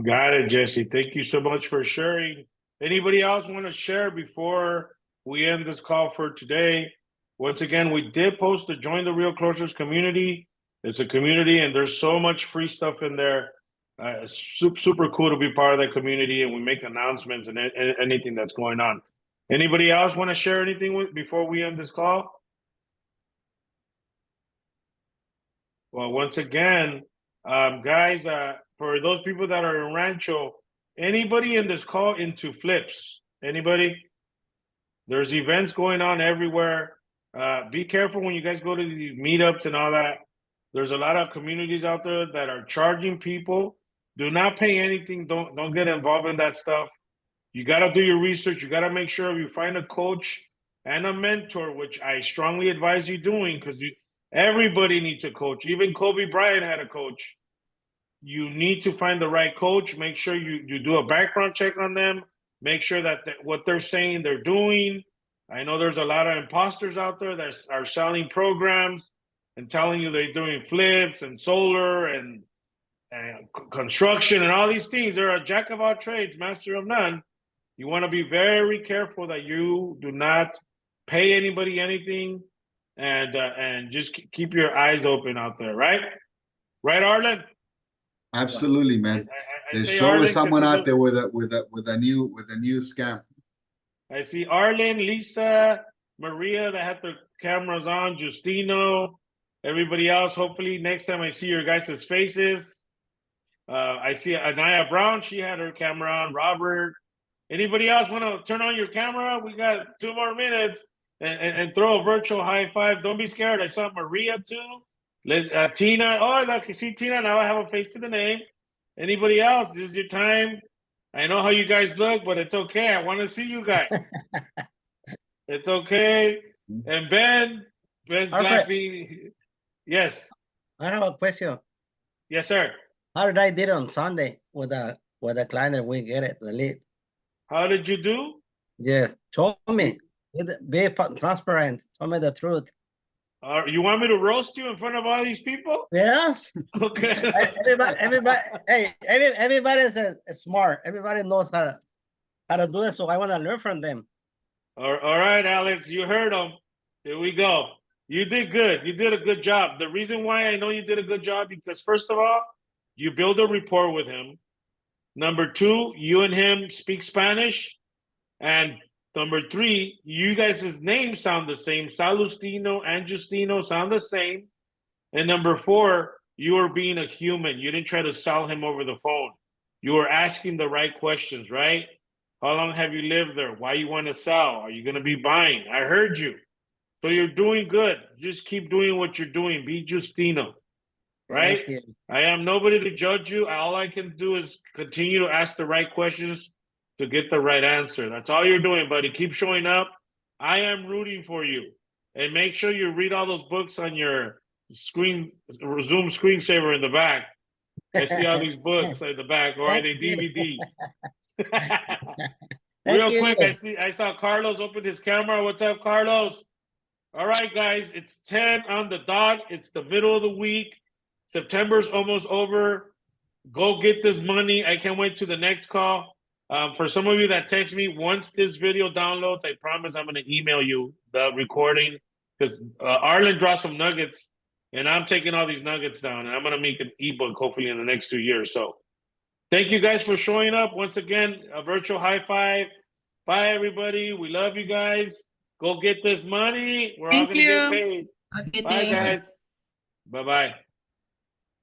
[SPEAKER 1] Got it, Jesse. Thank you so much for sharing. Anybody else want to share before we end this call for today? Once again, we did post to join the Real Closers community. It's a community, and there's so much free stuff in there. It's super cool to be part of that community, and we make announcements and anything that's going on. Anybody else want to share anything before we end this call? Well, once again, guys, for those people that are in Rancho, anybody in this call into flips? Anybody? There's events going on everywhere. Be careful when you guys go to these meetups and all that. There's a lot of communities out there that are charging people. Do not pay anything. Don't get involved in that stuff. You got to do your research. You got to make sure you find a coach and a mentor, which I strongly advise you doing, because everybody needs a coach. Even Kobe Bryant had a coach. You need to find the right coach. Make sure you do a background check on them. Make sure that what they're saying they're doing. I know there's a lot of imposters out there that are selling programs and telling you they're doing flips and solar and construction and all these things. They're a jack of all trades, master of none. You want to be very careful that you do not pay anybody anything, and just keep your eyes open out there, right? Right, Arlen?
[SPEAKER 6] Absolutely, man. There's
[SPEAKER 1] say
[SPEAKER 6] always
[SPEAKER 1] Arlen
[SPEAKER 6] someone
[SPEAKER 1] 'cause
[SPEAKER 6] out there with a new scam.
[SPEAKER 1] I see Arlen, Lisa, Maria that have their cameras on, Justino, everybody else. Hopefully next time I see your guys' faces. I see Anaya Brown, she had her camera on. Robert. Anybody else want to turn on your camera? We got 2 more minutes and throw a virtual high five. Don't be scared. I saw Maria too. Tina. Oh, I can see Tina. Now I have a face to the name. Anybody else? This is your time. I know how you guys look, but it's okay. I want to see you guys. It's okay. And Ben's laughing. Yes.
[SPEAKER 12] I have a question.
[SPEAKER 1] Yes, sir.
[SPEAKER 12] How did I did on Sunday with the client that we get it, the lead?
[SPEAKER 1] How did you do?
[SPEAKER 12] Yes, show me. Be transparent. Show me the truth.
[SPEAKER 1] You want me to roast you in front of all these people?
[SPEAKER 12] Yes.
[SPEAKER 1] Okay.
[SPEAKER 12] everybody. Hey, everybody is smart. Everybody knows how to do it. So I want to learn from them.
[SPEAKER 1] All right, Alex, you heard them. Here we go. You did good. You did a good job. The reason why I know you did a good job, because first of all, you build a rapport with him. Number 2, you and him speak Spanish. And number 3, you guys' names sound the same. Salustino and Justino sound the same. And number 4, you are being a human. You didn't try to sell him over the phone. You were asking the right questions, right? How long have you lived there? Why you want to sell? Are you going to be buying? I heard you. So you're doing good. Just keep doing what you're doing. Be Justino, right? I am nobody to judge you. All I can do is continue to ask the right questions to get the right answer. That's all you're doing, buddy. Keep showing up. I am rooting for you. And make sure you read all those books on your Zoom screensaver in the back. I see all these books at the back, or are they DVDs? Real quick, I saw Carlos open his camera. What's up, Carlos? All right, guys, it's 10 on the dot. It's the middle of the week. September's almost over. Go get this money. I can't wait to the next call. For some of you that text me, once this video downloads, I promise I'm going to email you the recording, because Arlen dropped some nuggets, and I'm taking all these nuggets down, and I'm going to make an ebook hopefully in the next 2 years. So thank you guys for showing up. Once again, a virtual high five. Bye, everybody. We love you guys. Go get this money. We're all going to get paid.
[SPEAKER 4] Have a good
[SPEAKER 1] Bye,
[SPEAKER 4] day.
[SPEAKER 1] guys. Bye-bye.